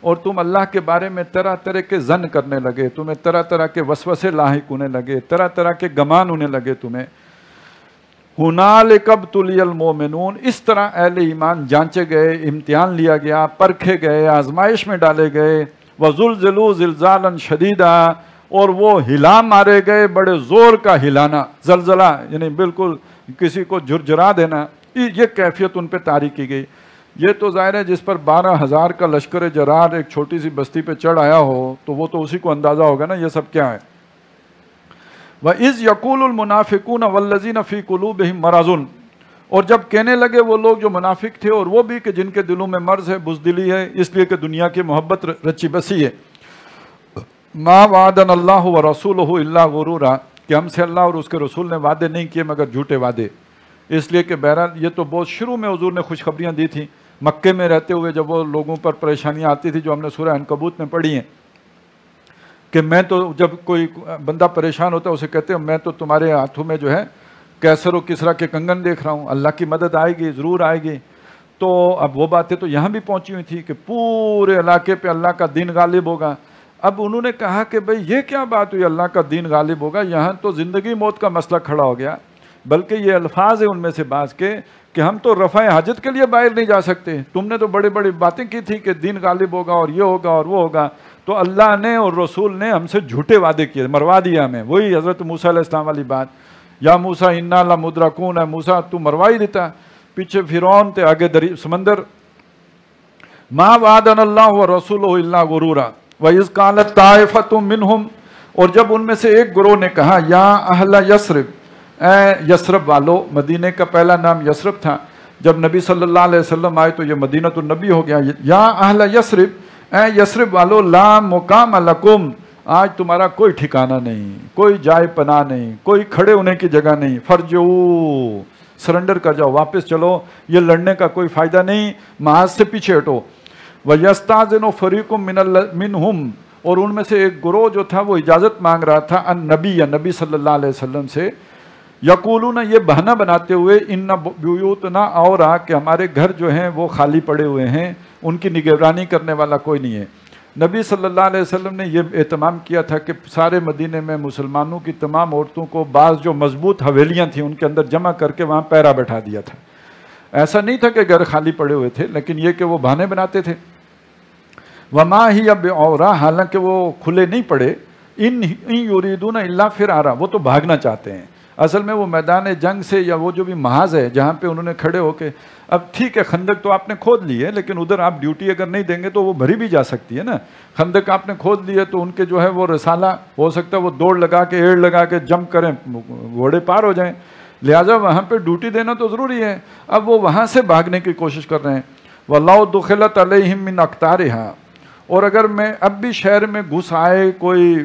اور تم اللہ کے بارے میں طرح طرح کے ظن کرنے لگے، تمہیں طرح طرح کے وسوسے لاحق ہونے لگے، طرح طرح کے گمان ہونے لگے تمہیں. هُنَالِكَ ابْتُلِيَ الْمُؤْمِنُونَ، اس طرح اہل ایمان جانچے گئے، امتحان لیا گیا، پرکھے گئے، آزمائش میں ڈالے گئے. وَزُلْزِلُوا زِلْزَالًا شَدِيدًا، اور وہ ہلا مارے گئے بڑے زور کا ہلانا. زلزلہ یعنی بالکل کسی کو جھرجھرا دینا، یہ کیفیت ان پہ طاری کی گئی. یہ تو ظاہر ہے جس پر 12,000 کا لشکر جرار ایک چھوٹی سی بستی پہ چڑھ آیا ہو تو وہ تو اسی کو اندازہ ہوگا نا یہ سب کیا ہے. وَإِذْ يَقُولُ الْمُنَافِقُونَ وَالَّذِينَ فِي قُلُوبِهِمْ مَرَضٌ، اور جب کہنے لگے وہ لوگ جو منافق تھے اور وہ بھی کہ جن کے دلوں میں مرض ہے، بزدلی ہے، اس لیے کہ دنیا کی محبت رچی بسی ہے. مَا وَعَدَنَا اللَّهُ وَرَسُولُهُ إِلَّا غُرُورًا، کہ ہم سے اللہ اور اس کے رسول نے وعدے نہیں کیے مگر جھوٹے وعدے. اس لیے کہ بہرحال یہ تو بہت شروع میں حضور نے خوشخبریاں دی تھیں مکے میں رہتے ہوئے، جب وہ لوگوں پر پریشانیاں آتی تھی جو ہم نے سورہ عنکبوت میں پڑھی ہیں کہ میں تو جب کوئی بندہ پریشان ہوتا ہے اسے کہتے ہیں میں تو تمہارے ہاتھوں میں جو ہے کیسر و کسرا کے کنگن دیکھ رہا ہوں، اللہ کی مدد آئے گی، ضرور آئے گی. تو اب وہ باتیں تو یہاں بھی پہنچی ہوئی تھی کہ پورے علاقے پہ اللہ کا دین غالب ہوگا. اب انہوں نے کہا کہ بھئی یہ کیا بات ہوئی اللہ کا دین غالب ہوگا، یہاں تو زندگی موت کا مسئلہ کھڑا ہو گیا. بلکہ یہ الفاظ ہیں ان میں سے بعض کے کہ ہم تو رفع حاجت کے لیے باہر نہیں جا سکتے، تم نے تو بڑی بڑی باتیں کی تھی کہ دین غالب ہوگا اور یہ ہوگا اور وہ ہوگا. تو اللہ نے اور رسول نے ہم سے جھوٹے وعدے کیے، مروا دیا ہمیں. وہی حضرت موسیٰ علیہ السلام والی بات، یا موسیٰ انا لمدرکون، ہے موسیٰ تو مروا ہی دیتا. پیچھے فرعون تھے، آگے سمندر. ما وعدنا اللہ ورسولہ الا غرورا وَإِذْ قَالَتْ طَائِفَةٌ مِّنْهُمْ، اور جب ان میں سے ایک گروہ نے کہا یا اہل یثرب، اے یثرب والو. مدینہ کا پہلا نام یثرب تھا، جب نبی صلی اللہ علیہ وسلم آئے تو یہ مدینہ النبی ہو گیا. یا اہل یثرب، اے یثرب والو، لا مقام لکم، آج تمہارا کوئی ٹھکانہ نہیں، کوئی جائے پناہ نہیں، کوئی کھڑے ہونے کی جگہ نہیں. فرجعوا، سرنڈر کر جاؤ، واپس چلو، یہ لڑنے کا کوئی فائدہ نہیں، محاذ سے پیچھے ہٹو. وَيَسْتَأْذِنُ فَرِيقٌ مِّنْهُمْ، اور ان میں سے ایک گروہ جو تھا وہ اجازت مانگ رہا تھا النبی، یا نبی صلی اللہ علیہ وسلم سے. یقولون، یہ بہانہ بناتے ہوئے ان بیوتنا اورا، کہ ہمارے گھر جو ہیں وہ خالی پڑے ہوئے ہیں، ان کی نگرانی کرنے والا کوئی نہیں ہے. نبی صلی اللہ علیہ وسلم نے یہ اہتمام کیا تھا کہ سارے مدینے میں مسلمانوں کی تمام عورتوں کو بعض جو مضبوط حویلیاں تھیں ان کے اندر جمع کر کے وہاں پیرا بٹھا دیا تھا. ایسا نہیں تھا کہ گھر خالی پڑے ہوئے تھے، لیکن یہ کہ وہ بہانے بناتے تھے. وما ہی بعورا، حالانکہ وہ کھلے نہیں پڑے. ان یریدون الا فرارا، وہ تو بھاگنا چاہتے ہیں. اصل میں وہ میدان جنگ سے یا وہ جو بھی محاذ ہے جہاں پہ انہوں نے کھڑے ہو کے، اب ٹھیک ہے خندق تو آپ نے کھود لی ہے، لیکن ادھر آپ ڈیوٹی اگر نہیں دیں گے تو وہ بھری بھی جا سکتی ہے نا. خندق آپ نے کھود لی ہے تو ان کے جو ہے وہ رسالہ ہو سکتا ہے وہ دوڑ لگا کے ایڑ لگا کے جمپ کریں، گھوڑے پار ہو جائیں، لہٰذا وہاں پہ ڈیوٹی دینا تو ضروری ہے. اب وہ وہاں سے بھاگنے کی کوشش کر رہے ہیں. وَلَوْ دُخِلَتْ عَلَيْهِمْ مِنْ أَقْطَارِهَا، اور اگر میں اب بھی شہر میں گھس آئے کوئی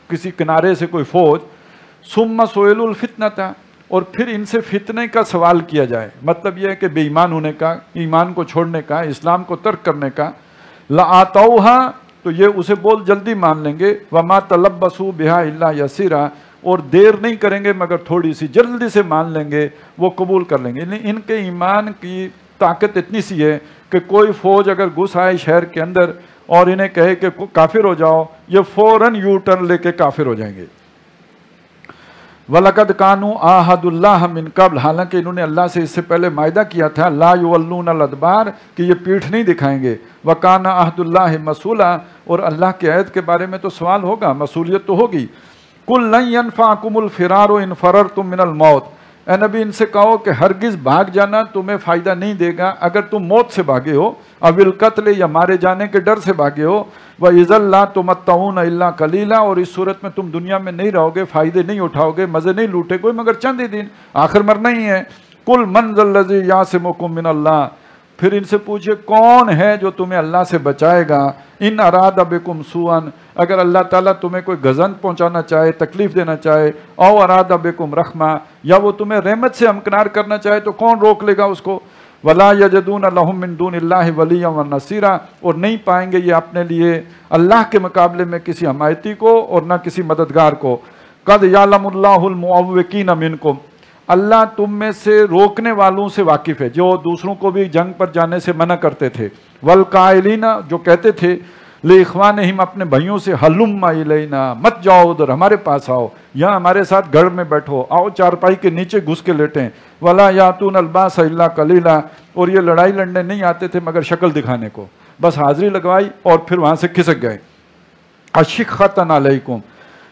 کسی کنارے سے کوئی فوج، ثم سئلوا الفتنۃ، اور پھر ان سے فتنے کا سوال کیا جائے، مطلب یہ ہے کہ بے ایمان ہونے کا، ایمان کو چھوڑنے کا، اسلام کو ترک کرنے کا، لآتوها، تو یہ اسے بول جلدی مان لیں گے، وما تلبسوا بها الا یسیرا، اور دیر نہیں کریں گے مگر تھوڑی سی، جلدی سے مان لیں گے، وہ قبول کر لیں گے۔ یعنی ان کے ایمان کی طاقت اتنی سی ہے کہ کوئی فوج اگر گھس آئے شہر کے اندر اور انہیں کہے کہ کافر ہو جاؤ، یہ فوراً یو ٹرن لے کے کافر ہو جائیں گے۔ وَلَقَدْ كَانُوا عَاهَدُوا اللَّهَ مِنْ قَبْلُ، حالانکہ انہوں نے اللہ سے اس سے پہلے معاہدہ کیا تھا، لَا يُوَلُّونَ الْأَدْبَارَ، کہ یہ پیٹھ نہیں دکھائیں گے، وَكَانَ عَهْدُ اللَّهِ مَسْئُولًا، اور اللہ کے عہد کے بارے میں تو سوال ہوگا، مسئولیت تو ہوگی۔ قُلْ لَن يَنْفَعَكُمُ الْفِرَارُ إِنْ فَرَرْتُم مِّنَ الْمَوْتِ، اے نبی ان سے کہو کہ ہرگز بھاگ جانا تمہیں فائدہ نہیں دے گا اگر تم موت سے بھاگے ہو، او القتل، یا مارے جانے کے ڈر سے بھاگے ہو، وَإِذًا لَا تُمَتَّعُونَ إِلَّا قَلِيلًا، اور اس صورت میں تم دنیا میں نہیں رہو گے، فائدے نہیں اٹھاؤ گے، مزے نہیں لوٹے کوئی مگر چند ہی دن، آخر مرنا ہی ہے۔ قُلْ مَنْ ذَا الَّذِي يَعْصِمُكُم مِّنَ اللَّهِ، پھر ان سے پوچھئے کون ہے جو تمہیں اللہ سے بچائے گا، ان اراد بکم سوءا، اگر اللہ تعالیٰ تمہیں کوئی گزن پہنچانا چاہے، تکلیف دینا چاہے، او اراد بکم رحمہ، یا وہ تمہیں رحمت سے ہمکنار کرنا چاہے تو کون روک لے گا اس کو، ولا یجدون لهم من دون اللہ ولیا ونصیرا، اور نہیں پائیں گے یہ اپنے لیے اللہ کے مقابلے میں کسی حمایتی کو اور نہ کسی مددگار کو۔ قد یعلم اللہ المعوقین منکم، اللہ تم میں سے روکنے والوں سے واقف ہے، جو دوسروں کو بھی جنگ پر جانے سے منع کرتے تھے، والقائلین، جو کہتے تھے لإخوانہم، اپنے بھائیوں سے، ہلم الینا، مت جاؤ ادھر، ہمارے پاس آؤ، یہاں ہمارے ساتھ گھر میں بیٹھو، آؤ چارپائی کے نیچے گھس کے لیٹیں، ولا یاتون الباس الا قلیلا، اور یہ لڑائی لڑنے نہیں آتے تھے مگر شکل دکھانے کو، بس حاضری لگوائی اور پھر وہاں سے کھسک گئے۔ اشقۃ علیکم،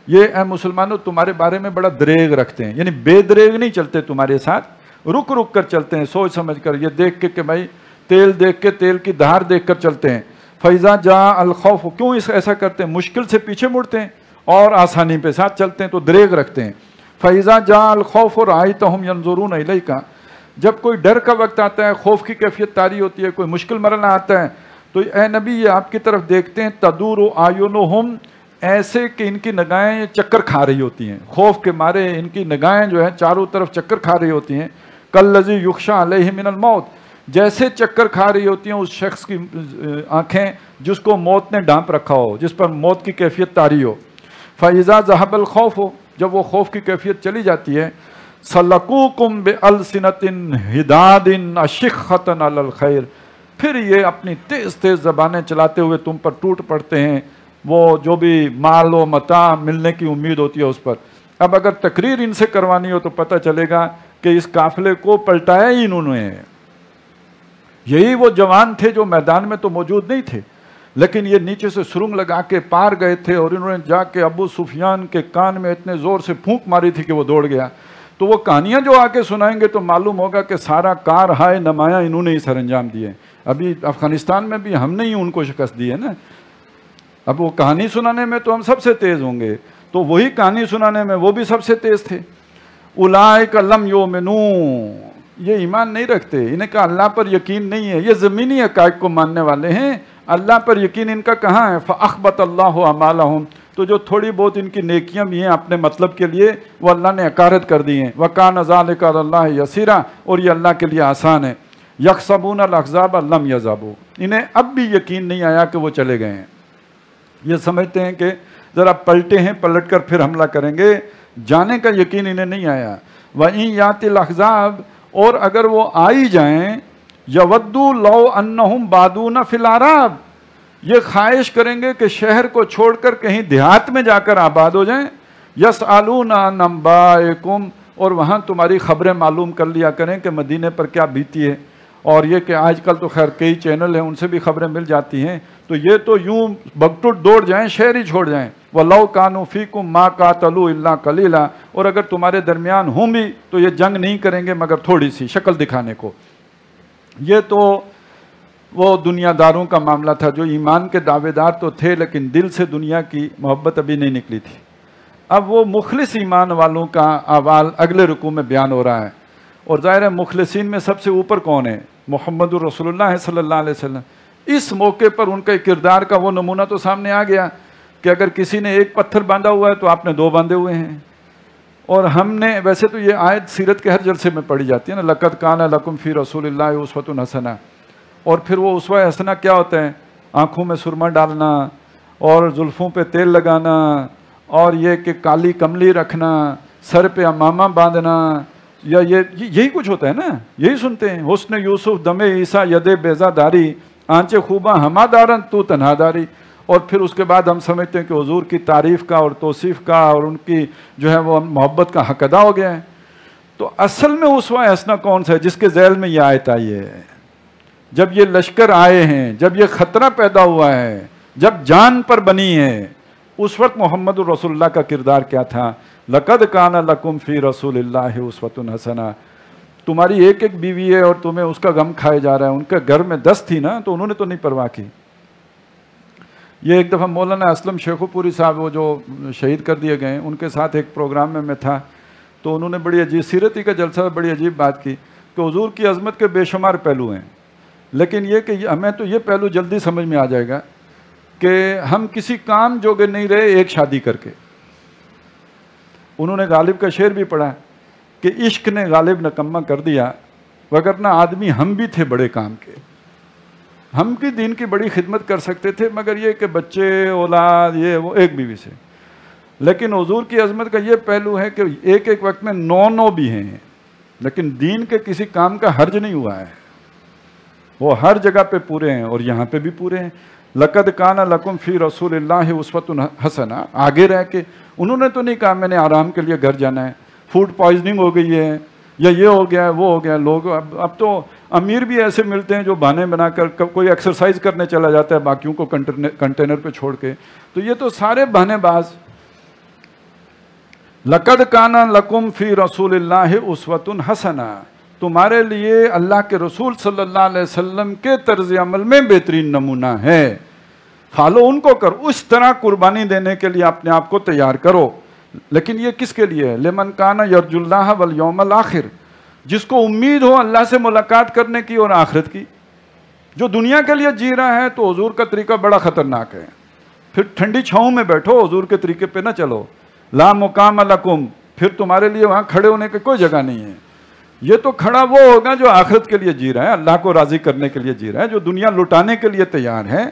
یہ اے مسلمانوں تمہارے بارے میں بڑا دریغ رکھتے ہیں، یعنی بے دریغ نہیں چلتے تمہارے ساتھ، رک رک کر چلتے ہیں، سوچ سمجھ کر، یہ دیکھ کے کہ بھائی تیل دیکھ کے تیل کی دھار دیکھ کر چلتے ہیں۔ فیضا جا الخوف، کیوں ایسا کرتے ہیں؟ مشکل سے پیچھے مڑتے ہیں اور آسانی پہ ساتھ چلتے ہیں تو دریغ رکھتے ہیں۔ فیضا جا الخوف رأیتہم ینظرون الیک، جب کوئی ڈر کا وقت آتا ہے، خوف کی کیفیت طاری ہوتی ہے، کوئی مشکل مرحلہ آتا ہے تو اے نبی یہ آپ کی طرف دیکھتے ہیں، تدور اعینہم، ایسے کہ ان کی نگاہیں چکر کھا رہی ہوتی ہیں، خوف کے مارے ان کی نگاہیں جو ہیں چاروں طرف چکر کھا رہی ہوتی ہیں، کالذی یخشی علیہ من الموت، جیسے چکر کھا رہی ہوتی ہیں اس شخص کی آنکھیں جس کو موت نے ڈھانپ رکھا ہو، جس پر موت کی کیفیت طاری ہو۔ فَإِذَا ذَهَبَ الْخَوْفُ، جب وہ خوف کی کیفیت چلی جاتی ہے، سَلَقُوكُمْ بِأَلْسِنَةٍ حِدَادٍ أَشِقَّةً عَلَى الْخَيْرِ، پھر یہ اپنی تیز تیز زبانیں چلاتے ہوئے تم پر ٹوٹ پڑتے ہیں، وہ جو بھی مال و متاع ملنے کی امید ہوتی ہے اس پر۔ اب اگر تقریر ان سے کروانی ہو تو پتہ چلے گا کہ اس قافلے کو پلٹایا ہی انہوں نے، یہی وہ جوان تھے جو میدان میں تو موجود نہیں تھے، لیکن یہ نیچے سے سرنگ لگا کے پار گئے تھے اور انہوں نے جا کے ابو سفیان کے کان میں اتنے زور سے پھونک ماری تھی کہ وہ دوڑ گیا۔ تو وہ کہانیاں جو آ کے سنائیں گے تو معلوم ہوگا کہ سارا کار ہائے نمایاں انہوں نے ہی سر انجام دیے۔ ابھی افغانستان میں بھی ہم نے ہی ان کو شکست دی ہے نا، اب وہ کہانی سنانے میں تو ہم سب سے تیز ہوں گے، تو وہی کہانی سنانے میں وہ بھی سب سے تیز تھے۔ اولئک لم یؤمنوا، یہ ایمان نہیں رکھتے، انہیں کہا اللہ پر یقین نہیں ہے، یہ زمینی حقائق کو ماننے والے ہیں، اللہ پر یقین ان کا کہاں ہے۔ فَأَخْبَتَ اللَّهُ أَعْمَالَهُمْ، تو جو تھوڑی بہت ان کی نیکیاں بھی ہیں اپنے مطلب کے لیے وہ اللہ نے عکارت کر دی ہیں۔ وَكَانَ ذَلِكَ عَلَى اللَّهِ يَسِيرًا، اور یہ اللہ کے لیے آسان ہے۔ يَحْسَبُونَ الْأَحْزَابَ لَمْ يَذْهَبُوا، انہیں اب بھی یقین نہیں آیا کہ وہ چلے گئے ہیں، یہ سمجھتے ہیں کہ ذرا پلٹے ہیں، پلٹ کر پھر حملہ کریں گے، جانے کا یقین انہیں نہیں آیا۔ وَإِن يَأْتِ الْأَحْزَابُ، اور اگر وہ آئی جائیں، یودوا لو انہم بادون فی الأعراب، یہ خواہش کریں گے کہ شہر کو چھوڑ کر کہیں دیہات میں جا کر آباد ہو جائیں، یسألون عن انبائکم، اور وہاں تمہاری خبریں معلوم کر لیا کریں کہ مدینے پر کیا بیتی ہے، اور یہ کہ آج کل تو خیر کئی چینل ہیں ان سے بھی خبریں مل جاتی ہیں، تو یہ تو یوں بگٹوٹ دوڑ جائیں، شہر ہی چھوڑ جائیں۔ وَلَوْ كَانُوا فِيكُمْ مَا قَاتَلُوا إِلَّا قَلِيلًا، اور اگر تمہارے درمیان ہوں بھی تو یہ جنگ نہیں کریں گے مگر تھوڑی سی، شکل دکھانے کو۔ یہ تو وہ دنیا داروں کا معاملہ تھا جو ایمان کے دعوے دار تو تھے لیکن دل سے دنیا کی محبت ابھی نہیں نکلی تھی۔ اب وہ مخلص ایمان والوں کا احوال اگلے رکوع میں بیان ہو رہا ہے، اور ظاہر ہے مخلصین میں سب سے اوپر کون ہے؟ محمد الرسول اللہ صلی اللہ علیہ وسلم۔ اس موقع پر ان کے کردار کا وہ نمونہ تو سامنے آ گیا کہ اگر کسی نے ایک پتھر باندھا ہوا ہے تو آپ نے 2 باندھے ہوئے ہیں. اور ہم نے ویسے تو یہ آیت سیرت کے ہر جلسے میں پڑھی جاتی ہے نا، لقد کان لکم فی رسول اللہ اسوۃ حسنہ. اور پھر وہ اسوہ حسنہ کیا ہوتا ہے؟ آنکھوں میں سرما ڈالنا اور زلفوں پہ تیل لگانا اور یہ کہ کالی کملی رکھنا، سر پہ امامہ باندھنا، یا یہی کچھ ہوتا ہے نا، یہی سنتے ہیں. حسن یوسف دم عیسیٰ ید بیضا داری، آنچ خوباں ہما دارن تو تنہا داری. اور پھر اس کے بعد ہم سمجھتے ہیں کہ حضور کی تعریف کا اور توصیف کا اور ان کی جو ہے وہ محبت کا حق ادا ہو گیا ہے. تو اصل میں اسوہ حسنہ کون سا ہے؟ جس کے ذیل میں یہ آیت آئی ہے. جب یہ لشکر آئے ہیں، جب یہ خطرہ پیدا ہوا ہے، جب جان پر بنی ہے، اس وقت محمد الرسول اللہ کا کردار کیا تھا؟ لقد کان لکم فی رسول اللہ اسوۃ حسنہ. تمہاری ایک ایک بیوی ہے اور تمہیں اس کا غم کھائے جا رہا ہے. ان کے گھر میں 10 تھی نا، تو انہوں نے تو نہیں پرواہ کی. یہ ایک دفعہ مولانا اسلم شیخو پوری صاحب، وہ جو شہید کر دیے گئے، ان کے ساتھ ایک پروگرام میں تھا، تو انہوں نے بڑی عجیب سیرتی کا جلسہ، بڑی عجیب بات کی کہ حضور کی عظمت کے بے شمار پہلو ہیں، لیکن یہ کہ ہمیں تو یہ پہلو جلدی سمجھ میں آ جائے گا کہ ہم کسی کام جوگے نہیں رہے ایک شادی کر کے. انہوں نے غالب کا شعر بھی پڑھا کہ عشق نے غالب نکما کر دیا، وگرنہ آدمی ہم بھی تھے بڑے کام کے. ہم کی دین کی بڑی خدمت کر سکتے تھے، مگر یہ کہ بچے اولاد یہ وہ ایک بیوی سے. لیکن حضور کی عظمت کا یہ پہلو ہے کہ ایک ایک وقت میں 9 بھی ہیں، لیکن دین کے کسی کام کا حرج نہیں ہوا ہے. وہ ہر جگہ پہ پورے ہیں اور یہاں پہ بھی پورے ہیں. لقد کان لکم فی رسول اللہ اسوۃ حسنہ. آگے رہ کے انہوں نے تو نہیں کہا میں نے آرام کے لیے گھر جانا ہے، فوڈ پوائزننگ ہو گئی ہے یا یہ ہو گیا ہے وہ ہو گیا. لوگ اب تو امیر بھی ایسے ملتے ہیں جو بہانے بنا کر کوئی ایکسرسائز کرنے چلا جاتا ہے باقیوں کو کنٹینر پہ چھوڑ کے. تو یہ تو سارے بہانے باز. لقد کان لکم فی رسول اللہ اسوۃ حسنہ. تمہارے لیے اللہ کے رسول صلی اللہ علیہ وسلم کے طرز عمل میں بہترین نمونہ ہے. فالو ان کو کر، اس طرح قربانی دینے کے لیے اپنے آپ کو تیار کرو. لیکن یہ کس کے لیے ہے؟ لمن کان یرجو اللہ والیوم الآخر. جس کو امید ہو اللہ سے ملاقات کرنے کی اور آخرت کی. جو دنیا کے لیے جی رہا ہے تو حضور کا طریقہ بڑا خطرناک ہے. پھر ٹھنڈی چھاؤں میں بیٹھو، حضور کے طریقے پہ نہ چلو. لا مقام لکم، پھر تمہارے لیے وہاں کھڑے ہونے کی کوئی جگہ نہیں ہے. یہ تو کھڑا وہ ہوگا جو آخرت کے لیے جی رہا ہے، اللہ کو راضی کرنے کے لیے جی رہا ہے، جو دنیا لٹانے کے لیے تیار ہے.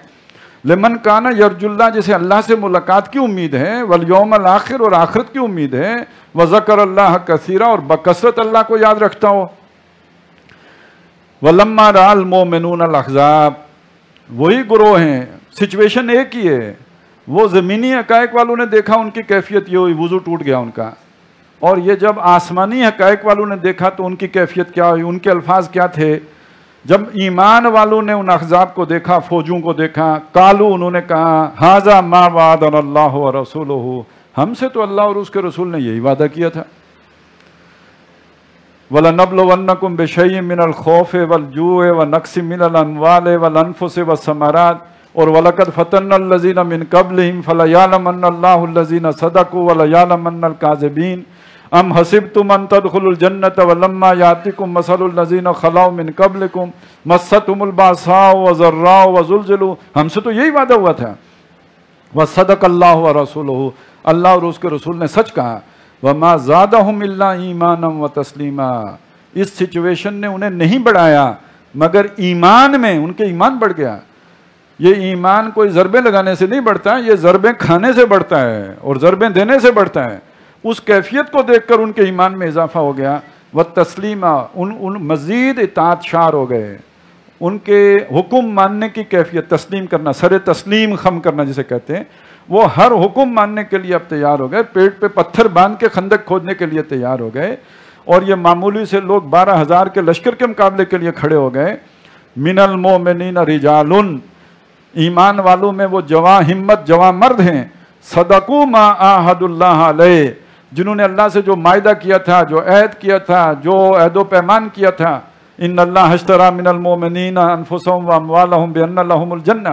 لمن کان یرجو اللہ، جسے اللہ سے ملاقات کی امید ہے، والیوم الآخر، اور آخرت کی امید ہے، وذکر اللہ کثیرا، اور بکثرت اللہ کو یاد رکھتا ہو. ولما رأى المؤمنون الاحزاب. وہی گروہ ہیں، سچویشن ایک ہی ہے. وہ زمینی حقائق والوں نے دیکھا، ان کی کیفیت یہ ہوئی، وضو ٹوٹ گیا ان کا. اور یہ جب آسمانی حقائق والوں نے دیکھا تو ان کی کیفیت کیا ہوئی، ان کے الفاظ کیا تھے. جب ایمان والوں نے ان احزاب کو دیکھا، فوجوں کو دیکھا، قالو، انہوں نے کہا، ھذا ما وعدنا اللہ ورسولہ. ہم سے تو اللہ اور اس کے رسول نے یہی وعدہ کیا تھا. وَلَنَبْلُوَنَّكُمْ بِشَيْءٍ مِّنَ الْخَوْفِ وَالْجُوعِ وَنَقْصٍ مِّنَ الْأَمْوَالِ وَالْأَنفُسِ وَالثَّمَرَاتِ وَلَقَدْ فَتَنَّا الَّذِينَ مِن قَبْلِهِمْ فَلَيَعْلَمَنَّ اللَّهُ الَّذِينَ صَدَقُوا وَلَيَعْلَمَنَّ الْكَاذِبِينَ. ام حسبتم ان تدخلوا الجنة ولما يأتكم مثل الذين خلوا من قبلكم مستهم البأساء والضراء وزلزلوا. ہم سے تو یہی وعدہ ہوا تھا. وصدق اللہ ورسولہ. اللہ اور اس کے رسول نے سچ کہا. وما زادهم الا ایمانا وتسلیما. اس سچویشن نے انہیں نہیں بڑھایا مگر ایمان میں ان کے ایمان بڑھ گیا. یہ ایمان کوئی ضربیں لگانے سے نہیں بڑھتا، یہ ضربیں کھانے سے بڑھتا ہے اور ضربیں دینے سے بڑھتا ہے. اس کیفیت کو دیکھ کر ان کے ایمان میں اضافہ ہو گیا. وتسلیما، ان مزید اطاعت شار ہو گئے. ان کے حکم ماننے کی کیفیت، تسلیم کرنا، سر تسلیم خم کرنا جسے کہتے ہیں، وہ ہر حکم ماننے کے لیے اب تیار ہو گئے. پیٹ پہ پتھر باندھ کے خندق کھودنے کے لیے تیار ہو گئے. اور یہ معمولی سے لوگ 12,000 کے لشکر کے مقابلے کے لیے کھڑے ہو گئے. من المؤمنین رجال، ایمان والوں میں وہ جواں ہمت جواں مرد ہیں. صدقوا ما عاہد اللہ علیہ، جنہوں نے اللہ سے جو معاہدہ کیا تھا، جو عہد کیا تھا، جو عہد و پیمان کیا تھا. ان اللہ اشتری من المؤمنین انفسهم واموالهم بان لهم الجنہ،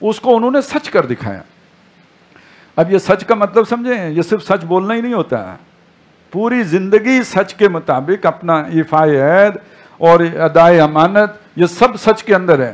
اس کو انہوں نے سچ کر دکھایا. اب یہ سچ کا مطلب سمجھیں، یہ صرف سچ بولنا ہی نہیں ہوتا، پوری زندگی سچ کے مطابق اپنا ایفائے عہد اور ادائے امانت، یہ سب سچ کے اندر ہے.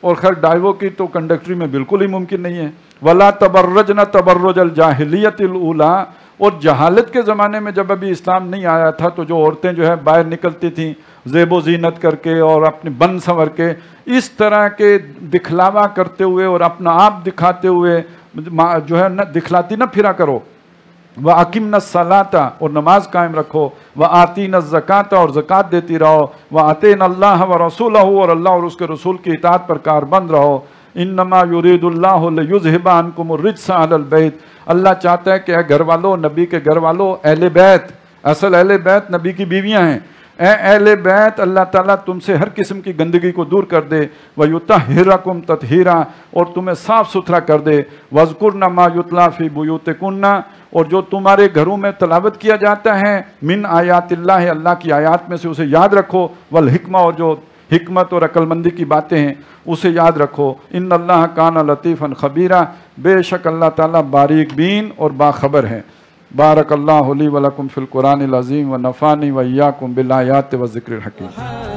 اور خیر ڈائیو کی تو کنڈکٹری میں بالکل ہی ممکن نہیں ہے۔ ولا تبرجن تبرج الجاہلیت الاولی، اور جہالت کے زمانے میں جب ابھی اسلام نہیں آیا تھا تو جو عورتیں جو ہے باہر نکلتی تھیں زیب و زینت کر کے اور اپنے بن سنور کے، اس طرح کے دکھلاوا کرتے ہوئے اور اپنا آپ دکھاتے ہوئے جو ہے نہ دکھلاتی نہ پھرا کرو۔ وَأَقِمْنَا الصَّلَاةَ، اور نماز قائم رکھو، وَآتِينَا الزَّكَاةَ، اور زکوٰۃ دیتی رہو، وَآتِينَا اللَّهَ وَرَسُولَهُ، اور اللہ اور اس کے رسول کی اطاعت پر کاربند رہو۔ انما یرید اللہ لیذھب عنکم الرجس اہل البیت، اللہ چاہتا ہے کہ اے گھر والوں، نبی کے گھر والوں، اہل بیت، اصل اہل بیت نبی کی بیویاں ہیں، اے اہل بیت اللہ تعالیٰ تم سے ہر قسم کی گندگی کو دور کر دے، وَيُطَهِّرَكُمْ تَطْهِيرًا، اور تمہیں صاف ستھرا کر دے، وَاذْكُرْنَ مَا يُتْلَى فِي بُيُوتِكُنَّ، اور جو تمہارے گھروں میں تلاوت کیا جاتا ہے، من آیات اللہ، اللہ کی آیات میں سے اسے یاد رکھو، والحکمہ، اور جو حکمت اور عقل مندی کی باتیں ہیں اسے یاد رکھو، ان اللہ کان لطیفا خبیرا، بے شک اللہ تعالیٰ باریک بین اور باخبر ہے۔ بارک اللہ لی ولکم فی القرآن العظیم ونفعنی وإیاکم بالآیات والذکر الحکیم۔